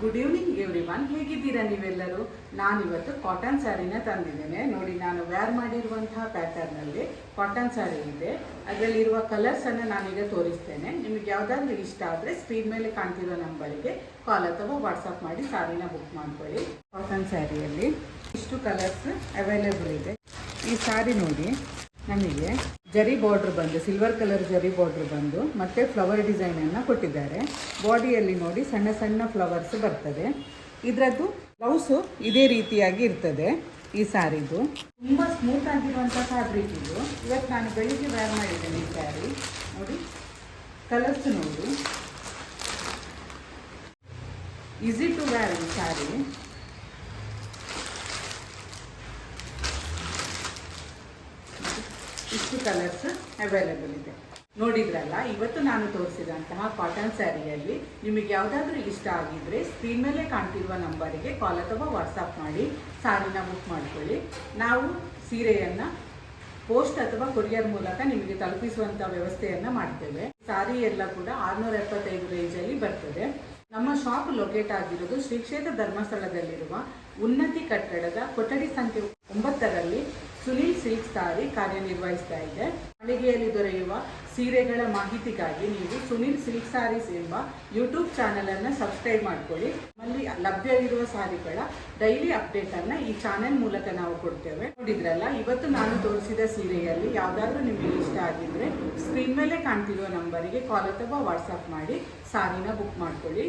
Good evening everyone. ಹೇಗಿದ್ದೀರಾ ನೀವೆಲ್ಲರೂ? ನಾನಿವತ್ತು ಕಾಟನ್ ಸ್ಯಾರಿನ ತಂದಿದ್ದೇನೆ. ನೋಡಿ, ನಾನು ವೇರ್ ಮಾಡಿರುವಂತಹ ಪ್ಯಾಟರ್ನಲ್ಲಿ ಕಾಟನ್ ಸ್ಯಾರಿ ಇದೆ. ಅದರಲ್ಲಿರುವ ಕಲರ್ಸನ್ನು ನಾನೀಗ ತೋರಿಸ್ತೇನೆ. ನಿಮಗೆ ಯಾವುದಾದ್ರೂ ಇಷ್ಟ ಆದರೆ ಸ್ಕ್ರೀನ್ ಮೇಲೆ ಕಾಣ್ತಿರೋ ನಂಬರಿಗೆ ಕಾಲ್ ಅಥವಾ ವಾಟ್ಸಪ್ ಮಾಡಿ ಸ್ಯಾರಿನ ಬುಕ್ ಮಾಡ್ಕೊಳ್ಳಿ. ಕಾಟನ್ ಸ್ಯಾರಿಯಲ್ಲಿ ಇಷ್ಟು ಕಲರ್ಸ್ ಅವೈಲೇಬಲ್ ಇದೆ. ಈ ಸ್ಯಾರಿ ನೋಡಿ, ನಮಗೆ ಜರಿ ಬಾರ್ಡ್ರ್ ಬಂದು ಸಿಲ್ವರ್ ಕಲರ್ ಜರಿ ಬಾರ್ಡ್ರ್ ಬಂದು ಮತ್ತೆ ಫ್ಲವರ್ ಡಿಸೈನನ್ನು ಕೊಟ್ಟಿದ್ದಾರೆ. ಬಾಡಿಯಲ್ಲಿ ನೋಡಿ ಸಣ್ಣ ಸಣ್ಣ ಫ್ಲವರ್ಸ್ ಬರ್ತದೆ. ಇದರದ್ದು ಬ್ಲೌಸು ಇದೇ ರೀತಿಯಾಗಿ ಇರ್ತದೆ. ಈ ಸ್ಯಾರಿದು ತುಂಬ ಸ್ಮೂತ್ ಆಗಿರುವಂಥ ಫ್ಯಾಬ್ರಿಕ್ ಇದು. ಇವತ್ತು ನಾನು ಬೆಳಿಗ್ಗೆ ವೇರ್ ಮಾಡಿದ್ದೇನೆ ಈ ಸ್ಯಾರಿ. ನೋಡಿ, ಕಲರ್ಸ್ ನೋಡಿ, ಈಸಿ ಟು ವೇರ್ ಈ ಸ್ಯಾರಿ. ಇಷ್ಟು ಕಲರ್ಸ್ ಅವೈಲೇಬಲ್ ಇದೆ. ನೋಡಿದ್ರಲ್ಲ, ಇವತ್ತು ನಾನು ತೋರಿಸಿದಂತಹ ಕಾಟನ್ ಸ್ಯಾರಿಯಲ್ಲಿ ನಿಮಗೆ ಯಾವುದಾದ್ರೂ ಇಷ್ಟ ಆಗಿದ್ದರೆ ಸ್ಕ್ರೀನ್ ಮೇಲೆ ಕಾಣ್ತಿರುವ ನಂಬರಿಗೆ ಕಾಲ್ ಅಥವಾ ವಾಟ್ಸಪ್ ಮಾಡಿ ಸ್ಯಾರಿನ ಬುಕ್ ಮಾಡ್ಕೊಳ್ಳಿ. ನಾವು ಸೀರೆಯನ್ನು ಪೋಸ್ಟ್ ಅಥವಾ ಕೊರಿಯರ್ ಮೂಲಕ ನಿಮಗೆ ತಲುಪಿಸುವಂಥ ವ್ಯವಸ್ಥೆಯನ್ನು ಮಾಡ್ತೇವೆ. ಸ್ಯಾರಿ ಎಲ್ಲ ಕೂಡ 675 ರೇಂಜಲ್ಲಿ ಬರ್ತದೆ. ನಮ್ಮ ಶಾಪ್ ಲೊಕೇಟ್ ಆಗಿರೋದು ಶ್ರೀ ಕ್ಷೇತ್ರ ಧರ್ಮಸ್ಥಳದಲ್ಲಿರುವ ಉನ್ನತಿ ಕಟ್ಟಡದ ಕೊಠಡಿ ಸಂಖ್ಯೆ 9ರಲ್ಲಿ ಸುನೀಲ್ ಸಿಲ್ಕ್ ಸ್ಯಾರಿ ಕಾರ್ಯನಿರ್ವಹಿಸ್ತಾ ಇದೆ. ಮಳಿಗೆಯಲ್ಲಿ ದೊರೆಯುವ ಸೀರೆಗಳ ಮಾಹಿತಿಗಾಗಿ ನೀವು ಸುನೀಲ್ ಸಿಲ್ಕ್ ಸ್ಯಾರೀಸ್ ಎಂಬ ಯೂಟ್ಯೂಬ್ ಚಾನಲನ್ನು ಸಬ್ಸ್ಕ್ರೈಬ್ ಮಾಡ್ಕೊಳ್ಳಿ. ಅಲ್ಲಿ ಲಭ್ಯ ಇರುವ ಸ್ಯಾರಿಗಳ ಡೈಲಿ ಅಪ್ಡೇಟನ್ನು ಈ ಚಾನೆಲ್ ಮೂಲಕ ನಾವು ಕೊಡ್ತೇವೆ. ನೋಡಿದ್ರಲ್ಲ, ಇವತ್ತು ನಾನು ತೋರಿಸಿದ ಸೀರೆಯಲ್ಲಿ ಯಾವುದಾದ್ರೂ ನಿಮಗೆ ಇಷ್ಟ ಆಗಿದ್ರೆ ಸ್ಕ್ರೀನ್ ಮೇಲೆ ಕಾಣ್ತಿರುವ ನಂಬರಿಗೆ ಕಾಲ್ ಅಥವಾ ವಾಟ್ಸಪ್ ಮಾಡಿ ಸ್ಯಾರಿನ ಬುಕ್ ಮಾಡ್ಕೊಳ್ಳಿ.